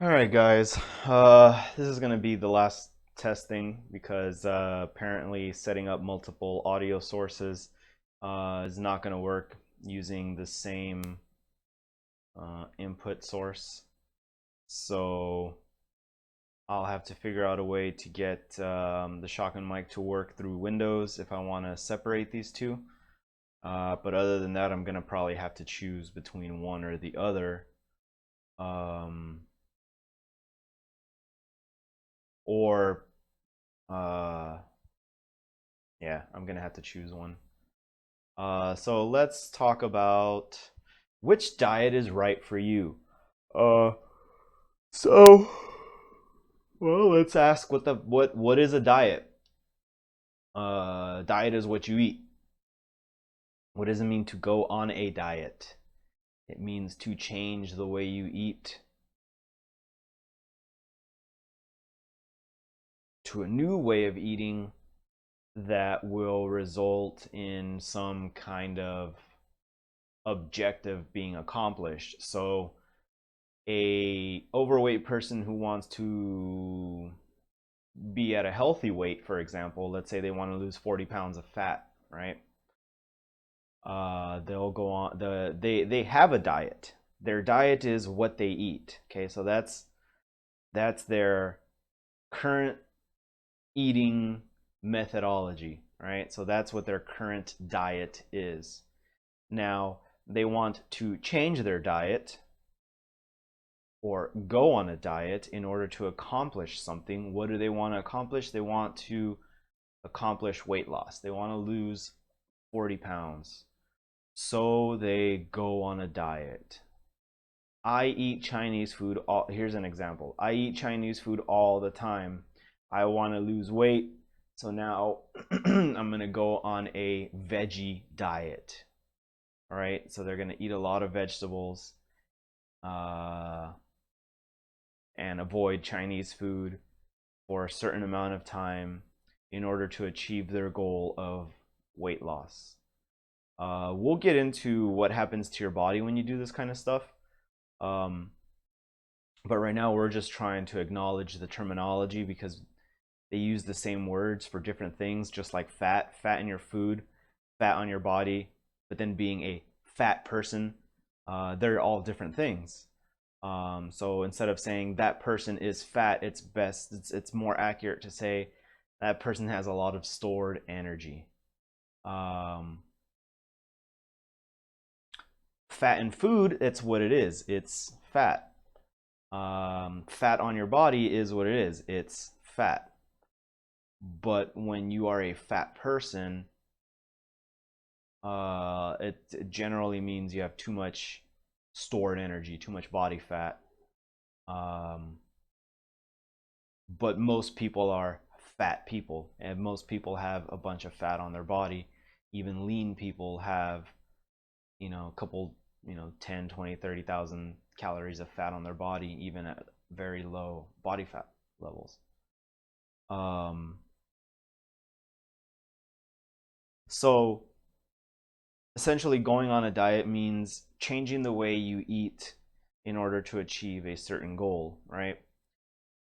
All right, guys. This is going to be the last testing because apparently setting up multiple audio sources is not going to work using the same input source. So I'll have to figure out a way to get the shotgun mic to work through Windows if I want to separate these two. But other than that, I'm going to probably have to choose between one or the other. Um, or uh, Yeah, I'm gonna have to choose one. So let's talk about which diet is right for you. Uh, so well, let's ask what is a diet? Diet is what you eat. What does it mean to go on a diet? It means to change the way you eat to a new way of eating that will result in some kind of objective being accomplished. So a overweight person who wants to be at a healthy weight, for example, let's say they want to lose 40 pounds of fat, right? They'll go on they have a diet. Their diet is what they eat. Okay, so that's their current eating methodology, right? So that's what their current diet is. Now, they want to change their diet or go on a diet in order to accomplish something. What do they want to accomplish? They want to accomplish weight loss. They want to lose 40 pounds. So they go on a diet. I eat Chinese food. Here's an example. I eat Chinese food all the time. I want to lose weight. So now I'm going to go on a veggie diet. All right. So they're going to eat a lot of vegetables. And avoid Chinese food for a certain amount of time in order to achieve their goal of weight loss. We'll get into what happens to your body when you do this kind of stuff. Um, but right now, we're just trying to acknowledge the terminology because they use the same words for different things, just like fat in your food, fat on your body, but then being a fat person, they're all different things. So instead of saying that person is fat, it's more accurate to say that person has a lot of stored energy. Um, Fat in food, it's what it is. It's fat. Fat on your body is what it is. It's fat. But when you are a fat person, it generally means you have too much stored energy, too much body fat. Um, but most people are fat people, and most people have a bunch of fat on their body. Even lean people have, a couple, 10, 20, 30,000 calories of fat on their body, even at very low body fat levels. Um, so essentially, going on a diet means changing the way you eat in order to achieve a certain goal, right?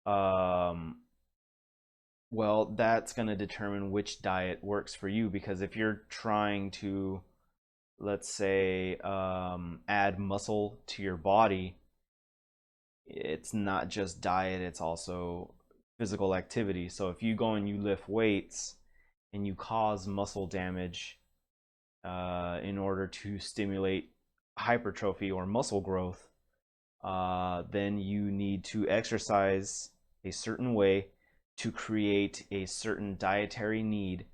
Um, well, that's going to determine which diet works for you because if you're trying to, let's say, add muscle to your body, it's not just diet, it's also physical activity. So if you go and you lift weights and you cause muscle damage in order to stimulate hypertrophy or muscle growth, then you need to exercise a certain way to create a certain dietary need,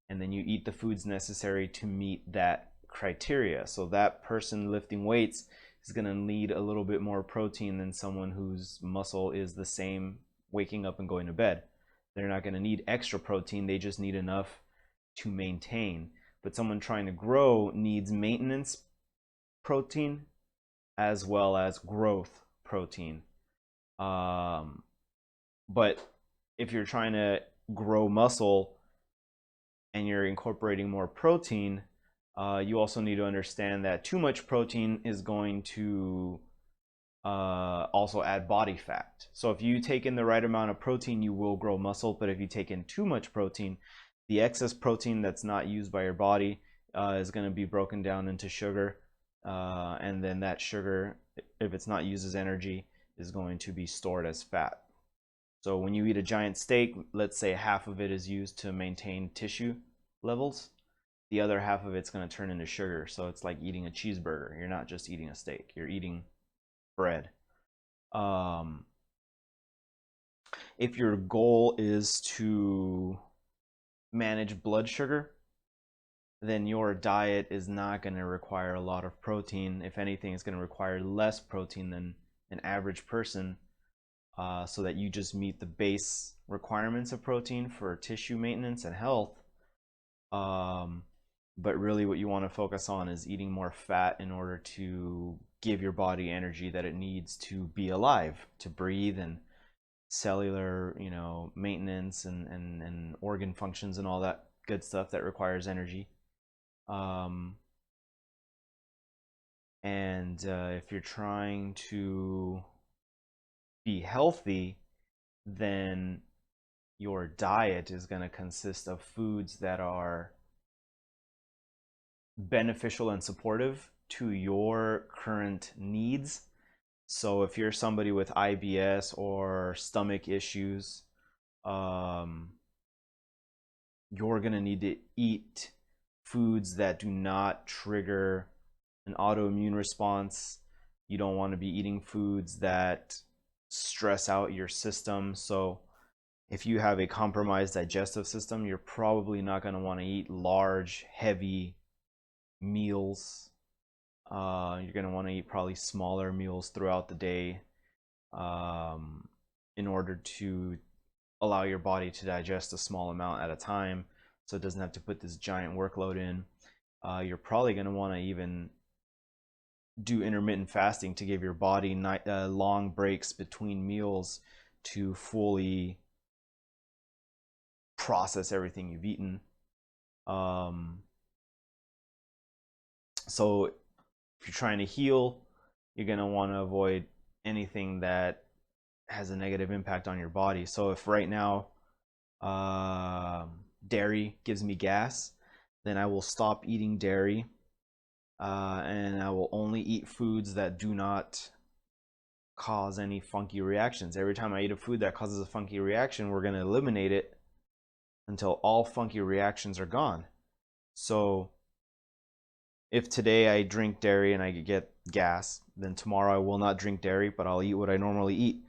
and then you eat the foods necessary to meet that criteria. So that person lifting weights is going to need a little bit more protein than someone whose muscle is the same waking up and going to bed. They're not going to need extra protein, they just need enough to maintain. But someone trying to grow needs maintenance protein as well as growth protein. Um, but if you're trying to grow muscle and you're incorporating more protein, you also need to understand that too much protein is going to also add body fat. So if you take in the right amount of protein, you will grow muscle. But if you take in too much protein, the excess protein that's not used by your body is going to be broken down into sugar. And then that sugar, if it's not used as energy, is going to be stored as fat. So when you eat a giant steak, let's say half of it is used to maintain tissue levels. The other half of it's going to turn into sugar. So it's like eating a cheeseburger. You're not just eating a steak, you're eating bread. Um, if your goal is to manage blood sugar, then your diet is not going to require a lot of protein. If anything, it's going to require less protein than an average person, so that you just meet the base requirements of protein for tissue maintenance and health. But really what you want to focus on is eating more fat in order to give your body energy that it needs to be alive, to breathe, and cellular, maintenance and organ functions and all that good stuff that requires energy. Um, and if you're trying to be healthy, then your diet is going to consist of foods that are beneficial and supportive to your current needs. So if you're somebody with IBS or stomach issues, you're going to need to eat foods that do not trigger an autoimmune response. You don't want to be eating foods that stress out your system. So if you have a compromised digestive system, you're probably not going to want to eat large, heavy meals. You're going to want to eat probably smaller meals throughout the day, in order to allow your body to digest a small amount at a time, so it doesn't have to put this giant workload in. You're probably going to want to even do intermittent fasting to give your body long breaks between meals to fully process everything you've eaten. So if you're trying to heal, you're going to want to avoid anything that has a negative impact on your body. So if right now dairy gives me gas, then I will stop eating dairy, and I will only eat foods that do not cause any funky reactions. Every time I eat a food that causes a funky reaction, we're going to eliminate it until all funky reactions are gone. So if today I drink dairy and I get gas, then tomorrow I will not drink dairy, but I'll eat what I normally eat.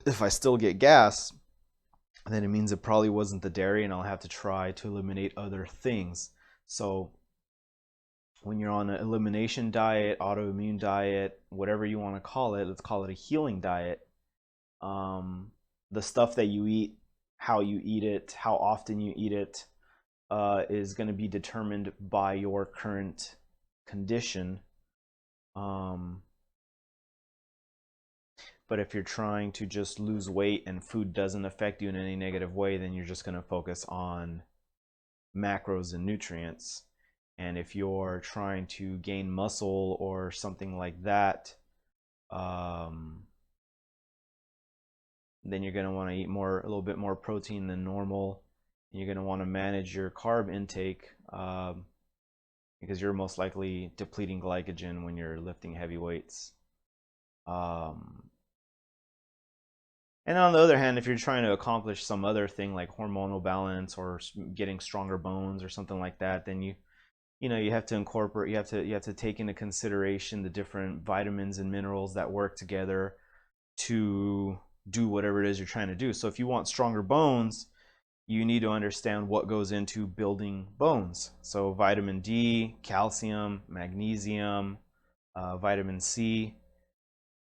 If I still get gas, then it means it probably wasn't the dairy, and I'll have to try to eliminate other things. So when you're on an elimination diet, autoimmune diet, whatever you want to call it, let's call it a healing diet. The stuff that you eat, how you eat it, how often you eat it, is going to be determined by your current condition. But if you're trying to just lose weight and food doesn't affect you in any negative way, then you're just going to focus on macros and nutrients. And if you're trying to gain muscle or something like that, then you're going to want to eat a little bit more protein than normal. And you're going to want to manage your carb intake, because you're most likely depleting glycogen when you're lifting heavy weights. And on the other hand, if you're trying to accomplish some other thing like hormonal balance or getting stronger bones or something like that, then you have to incorporate, you have to take into consideration the different vitamins and minerals that work together to do whatever it is you're trying to do. So if you want stronger bones, you need to understand what goes into building bones. So vitamin D, calcium, magnesium, vitamin C,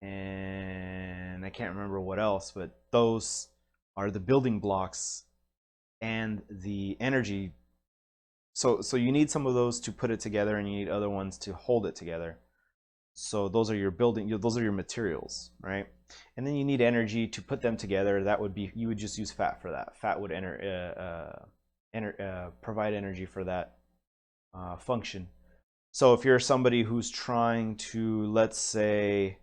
and I can't remember what else, but those are the building blocks and the energy. So you need some of those to put it together, and you need other ones to hold it together. So those are your those are your materials, right? And then you need energy to put them together. That would be, you would just use fat for that. Fat would provide energy for that function. So if you're somebody who's trying to, let's say,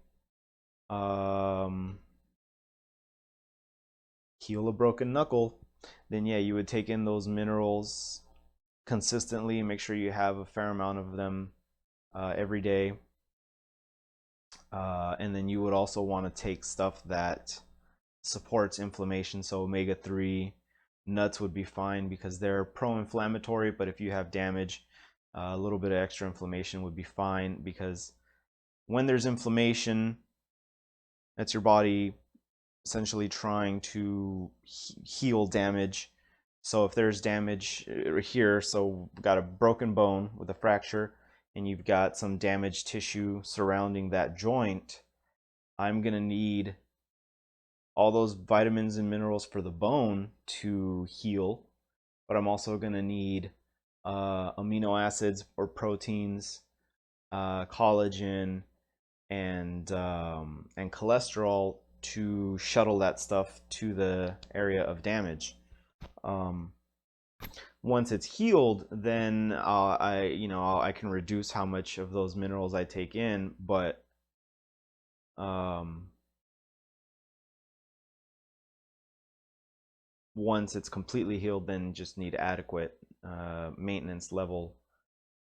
um, heal a broken knuckle, then yeah, you would take in those minerals consistently. Make sure you have a fair amount of them every day. And then you would also want to take stuff that supports inflammation. So omega-3 nuts would be fine because they're pro-inflammatory, but if you have damage, a little bit of extra inflammation would be fine, because when there's inflammation, that's your body essentially trying to heal damage. So if there's damage here, so we've got a broken bone with a fracture, and you've got some damaged tissue surrounding that joint, I'm going to need all those vitamins and minerals for the bone to heal, but I'm also going to need amino acids or proteins, collagen, and cholesterol to shuttle that stuff to the area of damage. Um, Once it's healed, then I can reduce how much of those minerals I take in, but um, once it's completely healed, then just need adequate maintenance level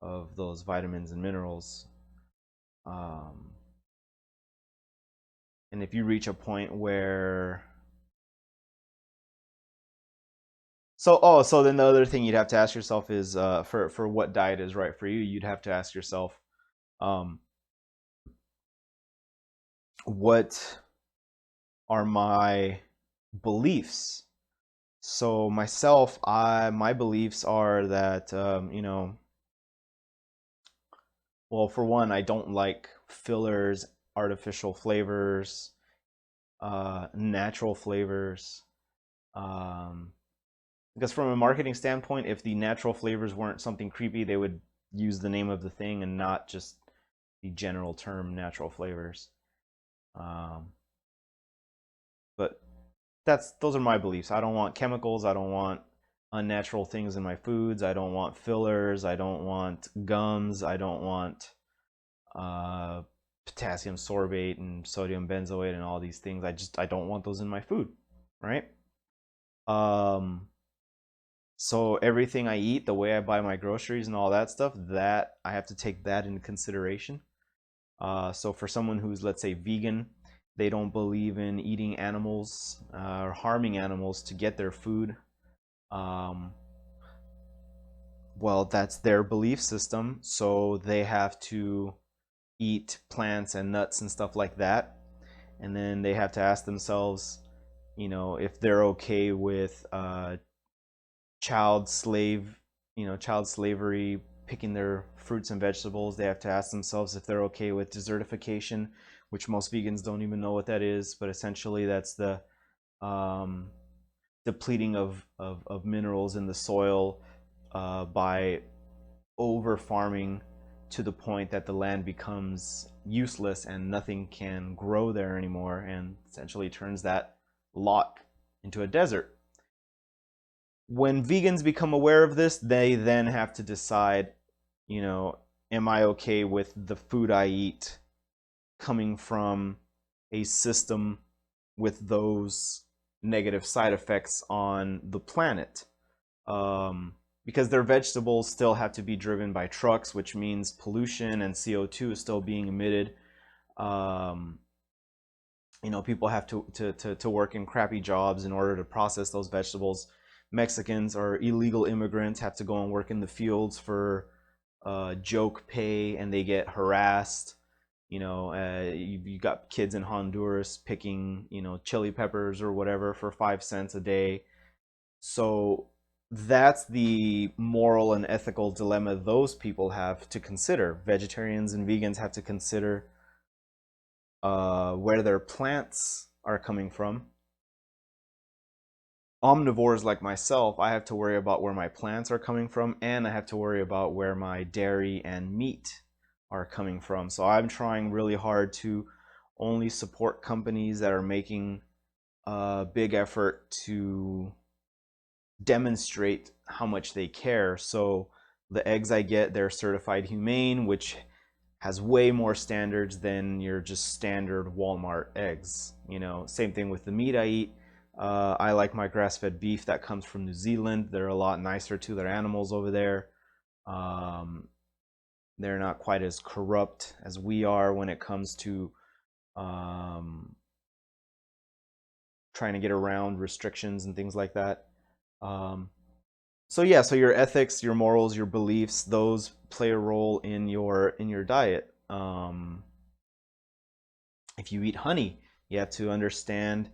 of those vitamins and minerals. Um, and if you reach a point where so then the other thing you'd have to ask yourself is for what diet is right for you, you'd have to ask yourself, um, what are my beliefs? So myself, my beliefs are that well, for one, I don't like fillers, artificial flavors, natural flavors. Um, because from a marketing standpoint, if the natural flavors weren't something creepy, they would use the name of the thing and not just the general term natural flavors. Um, but those are my beliefs. I don't want chemicals. I don't want unnatural things in my foods. I don't want fillers. I don't want gums. I don't want uh, potassium sorbate and sodium benzoate and all these things. I don't want those in my food, right? Um, so everything I eat, the way I buy my groceries and all that stuff, that I have to take that into consideration. So for someone who's, let's say, vegan, they don't believe in eating animals or harming animals to get their food. Um, well, that's their belief system, so they have to eat plants and nuts and stuff like that. And then they have to ask themselves, if they're okay with child slave, child slavery, picking their fruits and vegetables. They have to ask themselves if they're okay with desertification, which most vegans don't even know what that is, but essentially that's the um, depleting of minerals in the soil by over farming to the point that the land becomes useless and nothing can grow there anymore, and essentially turns that lot into a desert. When vegans become aware of this, they then have to decide, you know, am I okay with the food I eat coming from a system with those negative side effects on the planet? Because their vegetables still have to be driven by trucks, which means pollution and CO2 is still being emitted. Um, People have to work in crappy jobs in order to process those vegetables. Mexicans or illegal immigrants have to go and work in the fields for joke pay, and they get harassed. You got kids in Honduras picking, chili peppers or whatever for 5 cents a day. So that's the moral and ethical dilemma those people have to consider. Vegetarians and vegans have to consider where their plants are coming from. Omnivores like myself, I have to worry about where my plants are coming from, and I have to worry about where my dairy and meat are coming from. So I'm trying really hard to only support companies that are making a big effort to demonstrate how much they care. So the eggs I get, they're certified humane, which has way more standards than your just standard Walmart eggs. Same thing with the meat I eat. I like my grass-fed beef that comes from New Zealand. They're a lot nicer to their animals over there. Um, they're not quite as corrupt as we are when it comes to um, trying to get around restrictions and things like that. Um, so yeah, so your ethics, your morals, your beliefs, those play a role in your diet. If you eat honey, you have to understand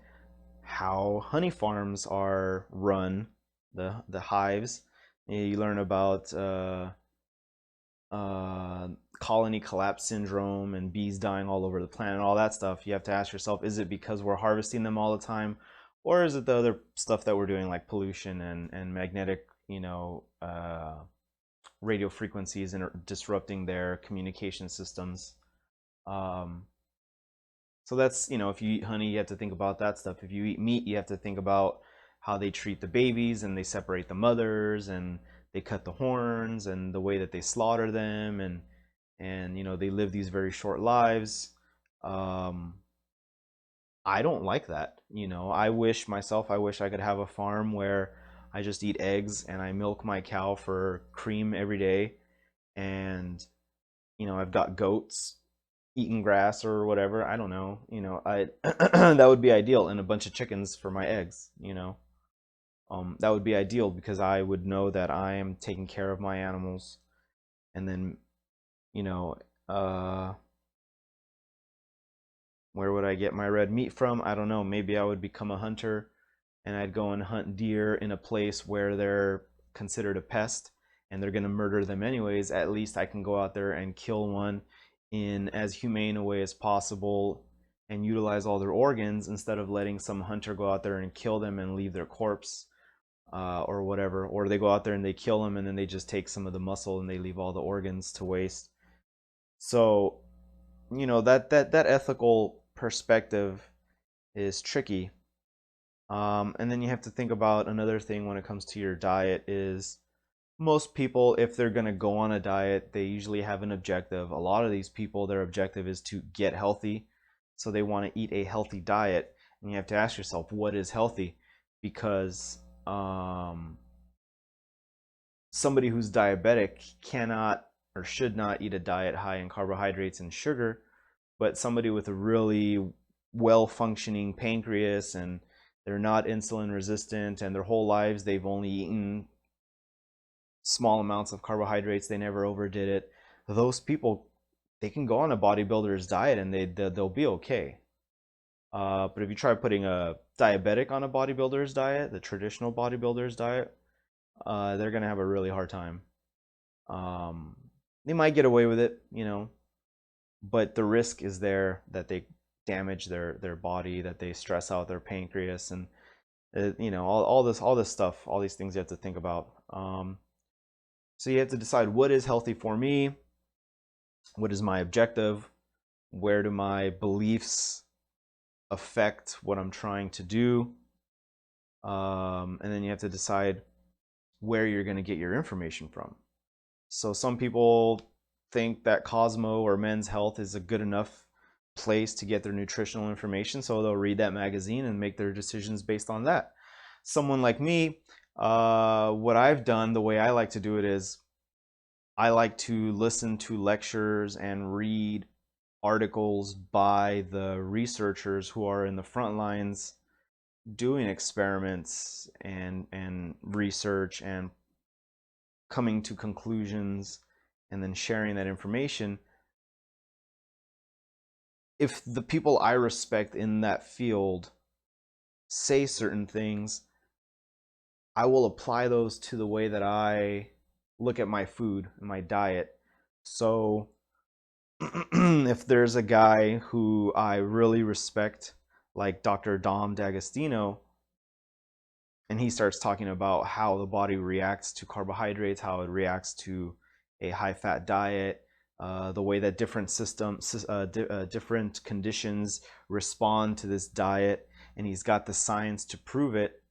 how honey farms are run, the hives. You learn about uh, colony collapse syndrome and bees dying all over the planet, all that stuff. You have to ask yourself: is it because we're harvesting them all the time, or is it the other stuff that we're doing, like pollution and magnetic, radio frequencies and disrupting their communication systems? Um, So that's, if you eat honey, you have to think about that stuff. If you eat meat, you have to think about how they treat the babies and they separate the mothers and they cut the horns and the way that they slaughter them and they live these very short lives. Um, I don't like that. I wish I could have a farm where I just eat eggs and I milk my cow for cream every day and I've got goats eating grass or whatever. I don't know. I that would be ideal, and a bunch of chickens for my eggs. That would be ideal because I would know that I am taking care of my animals, and then you know, uh, where would I get my red meat from? I don't know. Maybe I would become a hunter and I'd go and hunt deer in a place where they're considered a pest and they're going to murder them anyways. At least I can go out there and kill one in as humane a way as possible and utilize all their organs instead of letting some hunter go out there and kill them and leave their corpse, or whatever. Or they go out there and they kill them and then they just take some of the muscle and they leave all the organs to waste. So that ethical perspective is tricky. And then you have to think about another thing when it comes to your diet is most people, if they're going to go on a diet, they usually have an objective. A lot of these people, their objective is to get healthy. So they want to eat a healthy diet. And you have to ask yourself, what is healthy? Because somebody who's diabetic cannot or should not eat a diet high in carbohydrates and sugar, but somebody with a really well functioning pancreas and they're not insulin resistant and their whole lives they've only eaten small amounts of carbohydrates, they never overdid it. Those people, they can go on a bodybuilder's diet and they'll be okay. But if you try putting a diabetic on a bodybuilder's diet, the traditional bodybuilder's diet, they're gonna have a really hard time. Um, they might get away with it, but the risk is there that they damage their body, that they stress out their pancreas, and all this stuff, all these things you have to think about. So you have to decide what is healthy for me, what is my objective, where do my beliefs affect what I'm trying to do, and then you have to decide where you're going to get your information from. So some people think that Cosmo or Men's Health is a good enough place to get their nutritional information, so they'll read that magazine and make their decisions based on that. Someone like me, what I've done, the way I like to do it is I like to listen to lectures and read articles by the researchers who are in the front lines doing experiments and research and coming to conclusions and then sharing that information. If the people I respect in that field say certain things, I will apply those to the way that I look at my food and my diet. So if there's a guy who I really respect, like Dr. Dom D'Agostino, and he starts talking about how the body reacts to carbohydrates, how it reacts to a high-fat diet, the way that different conditions respond to this diet, and he's got the science to prove it.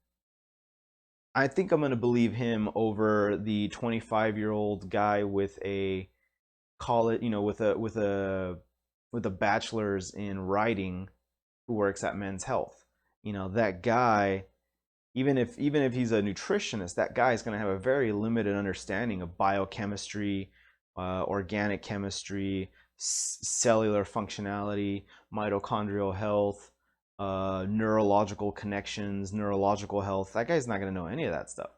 I think I'm going to believe him over the 25-year-old guy with a college, with a bachelor's in writing who works at Men's Health. That guy, even if he's a nutritionist, that guy is going to have a very limited understanding of biochemistry, organic chemistry, cellular functionality, mitochondrial health, neurological connections, neurological health. That guy's not going to know any of that stuff.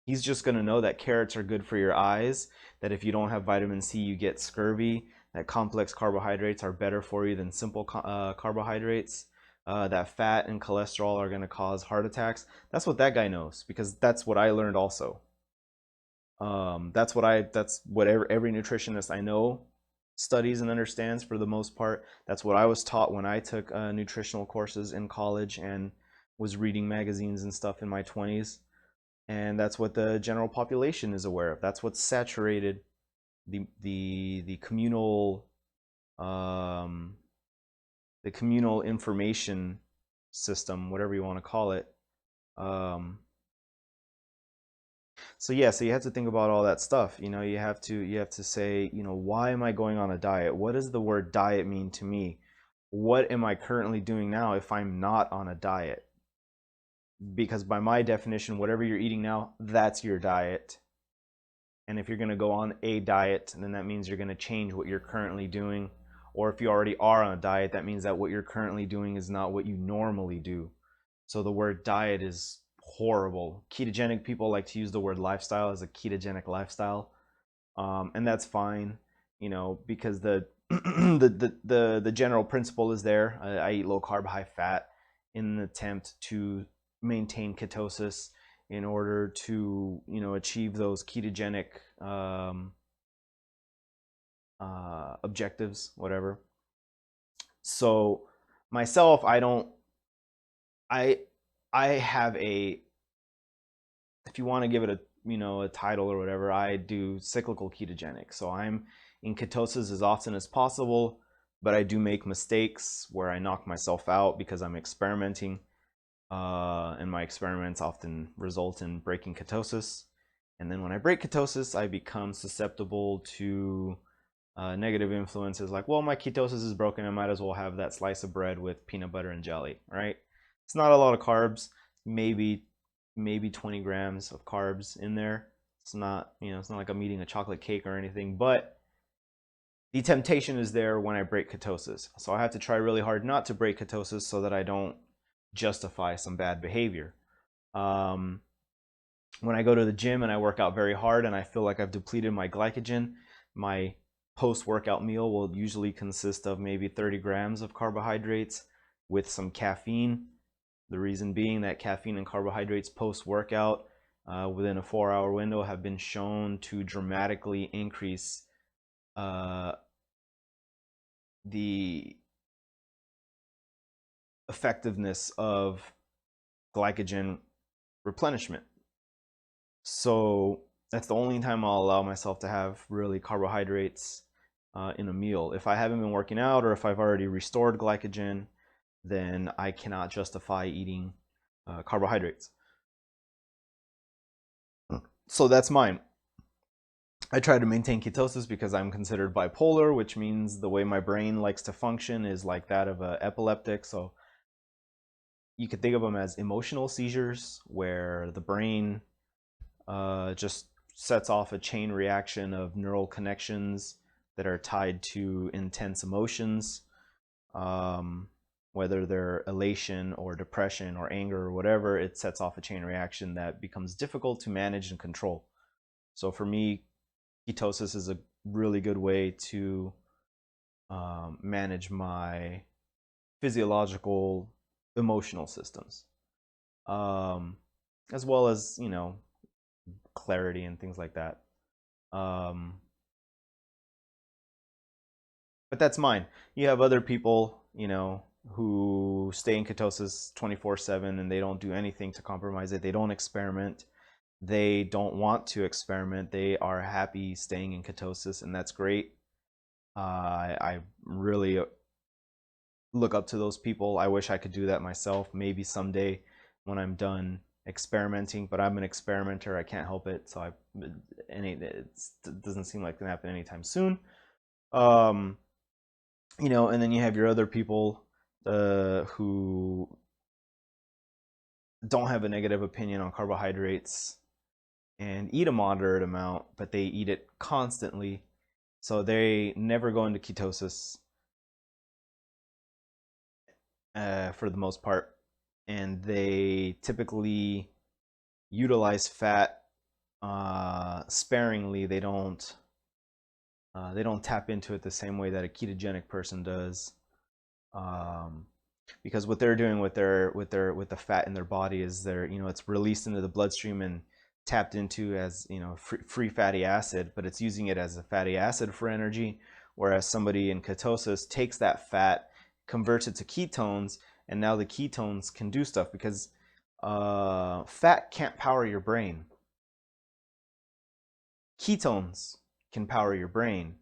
He's just going to know that carrots are good for your eyes, that if you don't have vitamin C, you get scurvy, that complex carbohydrates are better for you than simple carbohydrates, that fat and cholesterol are going to cause heart attacks. That's what that guy knows, because that's what I learned also. That's what every nutritionist I know studies and understands for the most part. That's what I was taught when I took nutritional courses in college and was reading magazines and stuff in my 20s. And that's what the general population is aware of. That's what's saturated the communal information system, whatever you want to call it. So yeah, so you have to think about all that stuff. You have to say, why am I going on a diet? What does the word diet mean to me? What am I currently doing now if I'm not on a diet? Because by my definition, whatever you're eating now, that's your diet. And if you're going to go on a diet, then that means you're going to change what you're currently doing. Or if you already are on a diet, that means that what you're currently doing is not what you normally do. So the word diet is horrible. Ketogenic people like to use the word lifestyle as a ketogenic lifestyle. And that's fine, because the general principle is there. I eat low carb, high fat in an attempt to maintain ketosis in order to achieve those ketogenic objectives, whatever. So myself, I have if you want to give it a title or whatever, I do cyclical ketogenic. So I'm in ketosis as often as possible, but I do make mistakes where I knock myself out because I'm experimenting. And my experiments often result in breaking ketosis. And then when I break ketosis, I become susceptible to negative influences like, well, my ketosis is broken. I might as well have that slice of bread with peanut butter and jelly, right? It's not a lot of carbs, maybe 20 grams of carbs in there. It's not, it's not like I'm eating a chocolate cake or anything, but the temptation is there when I break ketosis. So I have to try really hard not to break ketosis so that I don't justify some bad behavior. When I go to the gym and I work out very hard and I feel like I've depleted my glycogen, my post-workout meal will usually consist of maybe 30 grams of carbohydrates with some caffeine. The reason being that caffeine and carbohydrates post-workout within a 4-hour window have been shown to dramatically increase the effectiveness of glycogen replenishment. So that's the only time I'll allow myself to have really carbohydrates in a meal. If I haven't been working out or if I've already restored glycogen, then I cannot justify eating carbohydrates. So that's mine. I try to maintain ketosis because I'm considered bipolar, which means the way my brain likes to function is like that of an epileptic. So you could think of them as emotional seizures, where the brain just sets off a chain reaction of neural connections that are tied to intense emotions, whether they're elation or depression or anger or whatever. It sets off a chain reaction that becomes difficult to manage and control. So for me, ketosis is a really good way to manage my physiological emotional systems, as well as clarity and things like that. But that's mine. You have other people who stay in ketosis 24/7 and they don't do anything to compromise it. They don't experiment. They don't want to experiment. They are happy staying in ketosis, and that's great. I really look up to those people. I wish I could do that myself. Maybe someday when I'm done experimenting, but I'm an experimenter. I can't help it. So it doesn't seem like it's gonna happen anytime soon. Um, and then you have your other people who don't have a negative opinion on carbohydrates and eat a moderate amount, but they eat it constantly. So they never go into ketosis for the most part. And they typically utilize fat sparingly. They don't tap into it the same way that a ketogenic person does. Um, because what they're doing with the fat in their body is it's released into the bloodstream and tapped into as free fatty acid, but it's using it as a fatty acid for energy, whereas somebody in ketosis takes that fat, converts it to ketones, and now the ketones can do stuff because fat can't power your brain. Ketones can power your brain.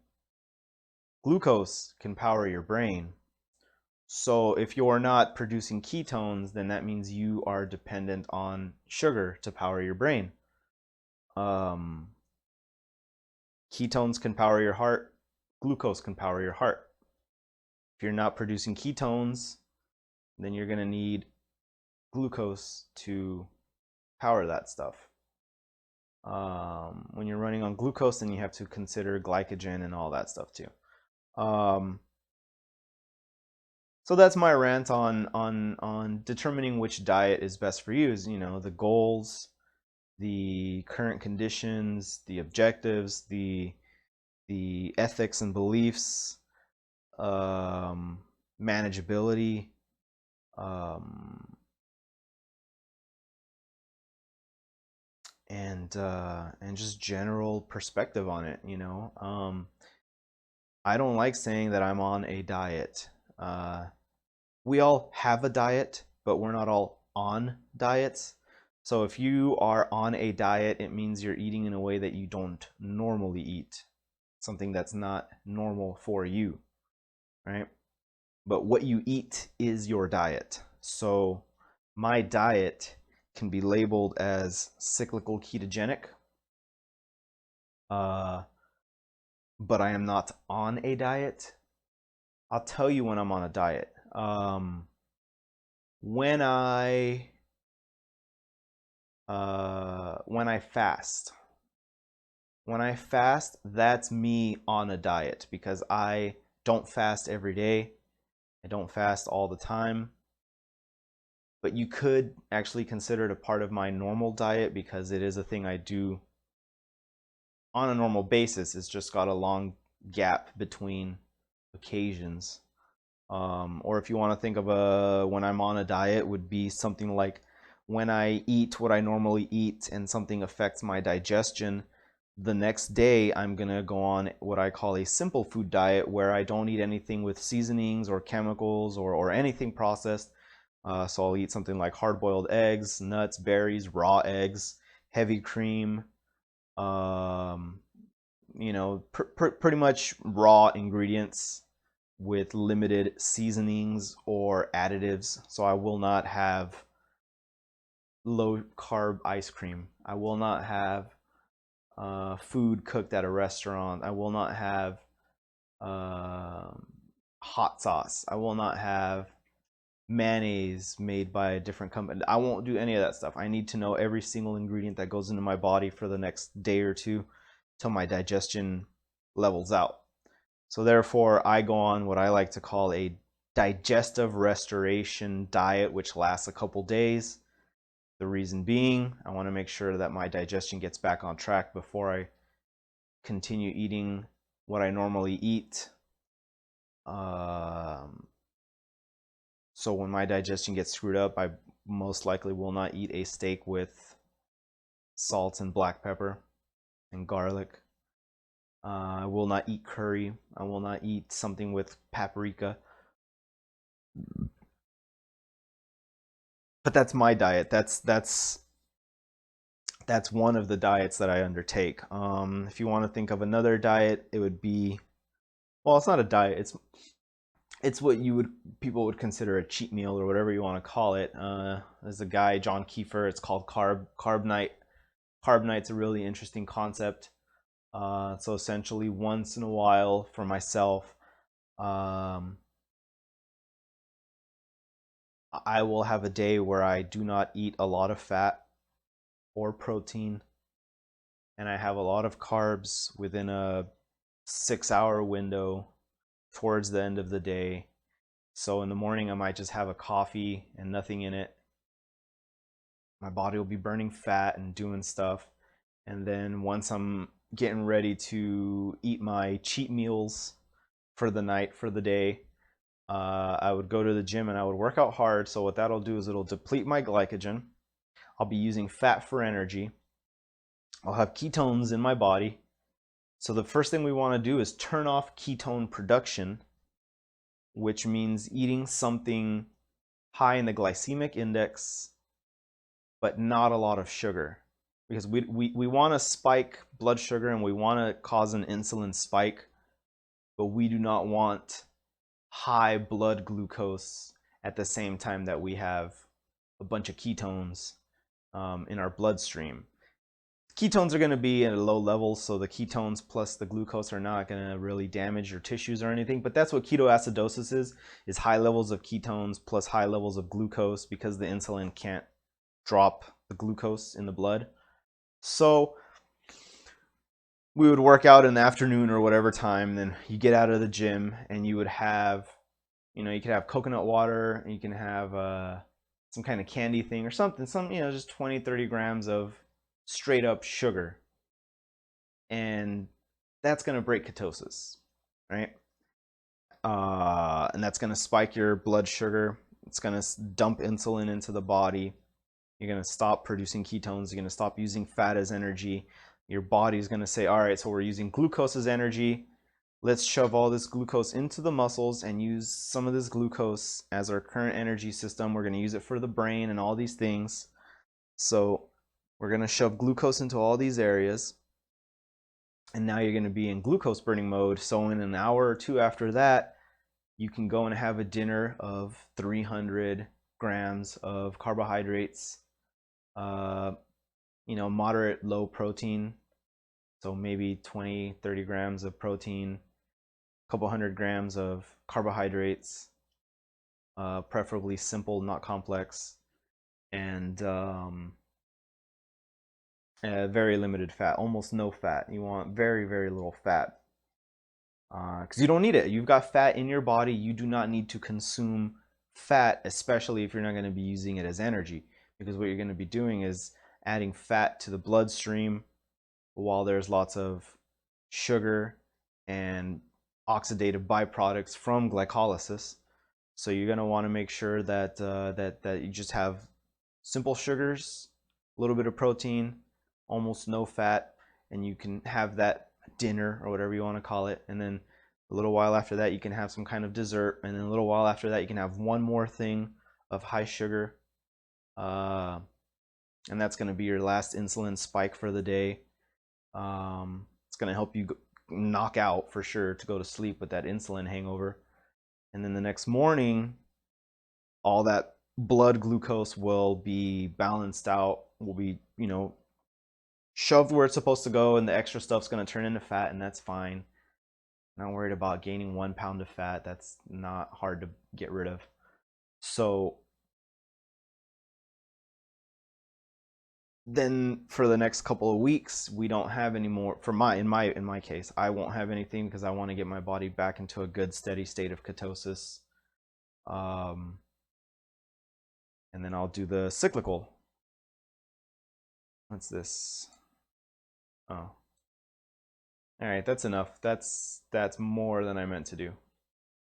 Glucose can power your brain. So if you're not producing ketones, then that means you are dependent on sugar to power your brain. Um, Ketones can power your heart. Glucose can power your heart. If you're not producing ketones, then you're going to need glucose to power that stuff. When you're running on glucose, then you have to consider glycogen and all that stuff too. So that's my rant on determining which diet is best for you. Is the goals, the current conditions, the objectives, the ethics and beliefs, manageability, um, and just general perspective on it. I don't like saying that I'm on a diet. We all have a diet, but we're not all on diets. So if you are on a diet, it means you're eating in a way that you don't normally eat, something that's not normal for you, right? But what you eat is your diet. So my diet can be labeled as cyclical ketogenic, uh, but I am not on a diet. I'll tell you when I'm on a diet. When I fast. When I fast, that's me on a diet because I don't fast every day. I don't fast all the time. But you could actually consider it a part of my normal diet because it is a thing I do on a normal basis. It's just got a long gap between occasions. Or if you want to think of when I'm on a diet, would be something like when I eat what I normally eat and something affects my digestion. The next day, I'm gonna go on what I call a simple food diet where I don't eat anything with seasonings or chemicals or anything processed. So I'll eat something like hard-boiled eggs, nuts, berries, raw eggs, heavy cream, um, pretty much raw ingredients with limited seasonings or additives. So I will not have low carb ice cream. I will not have food cooked at a restaurant. I will not have um hot sauce. I will not have mayonnaise made by a different company. I won't do any of that stuff. I need to know every single ingredient that goes into my body for the next day or two till my digestion levels out. So therefore, I go on what I like to call a digestive restoration diet, which lasts a couple days. The reason being, I want to make sure that my digestion gets back on track before I continue eating what I normally eat. So when my digestion gets screwed up, I most likely will not eat a steak with salt and black pepper and garlic. I will not eat curry. I will not eat something with paprika. But that's my diet. That's one of the diets that I undertake. If you want to think of another diet, it would be, well, it's not a diet. It's what people would consider a cheat meal or whatever you want to call it. There's a guy, John Kiefer. It's called carb night. Carb night's a really interesting concept. So essentially, once in a while for myself, um, I will have a day where I do not eat a lot of fat or protein, and I have a lot of carbs within a 6 hour window towards the end of the day. So in the morning, I might just have a coffee and nothing in it. My body will be burning fat and doing stuff. And then once I'm getting ready to eat my cheat meals for the night, for the day, I would go to the gym and I would work out hard. So what that'll do is it'll deplete my glycogen. I'll be using fat for energy. I'll have ketones in my body. So the first thing we want to do is turn off ketone production, which means eating something high in the glycemic index, but not a lot of sugar. Because we want to spike blood sugar and we want to cause an insulin spike, but we do not want high blood glucose at the same time that we have a bunch of ketones in our bloodstream. Ketones are going to be at a low level, so the ketones plus the glucose are not going to really damage your tissues or anything, but that's what ketoacidosis is high levels of ketones plus high levels of glucose because the insulin can't drop the glucose in the blood. So we would work out in the afternoon or whatever time, then you get out of the gym and you would have, you could have coconut water, and you can have some kind of candy thing or something, just 20-30 grams of straight up sugar, and that's going to break ketosis, right? And that's going to spike your blood sugar. It's going to dump insulin into the body. You're going to stop producing ketones. You're going to stop using fat as energy. Your body's going to say, all right, so we're using glucose as energy. Let's shove all this glucose into the muscles and use some of this glucose as our current energy system. We're going to use it for the brain and all these things. So we're going to shove glucose into all these areas. And now you're going to be in glucose burning mode. So in an hour or two after that, you can go and have a dinner of 300 grams of carbohydrates, moderate low protein. So maybe 20-30 grams of protein, a couple hundred grams of carbohydrates, preferably simple, not complex, and very limited fat, almost no fat. You want very, very little fat because you don't need it. You've got fat in your body. You do not need to consume fat, especially if you're not going to be using it as energy, because what you're going to be doing is adding fat to the bloodstream while there's lots of sugar and oxidative byproducts from glycolysis. So you're going to want to make sure that that you just have simple sugars, a little bit of protein, almost no fat, and you can have that dinner or whatever you want to call it. And then a little while after that, you can have some kind of dessert, and then a little while after that, you can have one more thing of high sugar, and that's going to be your last insulin spike for the day. It's going to help you knock out for sure to go to sleep with that insulin hangover. And then the next morning, all that blood glucose will be balanced out, will be, shoved where it's supposed to go, and the extra stuff's going to turn into fat, and that's fine. Not worried about gaining 1 pound of fat. That's not hard to get rid of. So then for the next couple of weeks, we don't have any more. In my case, I won't have anything because I want to get my body back into a good steady state of ketosis. Um, and then I'll do the cyclical. What's this? Oh, all right, that's enough. That's more than I meant to do.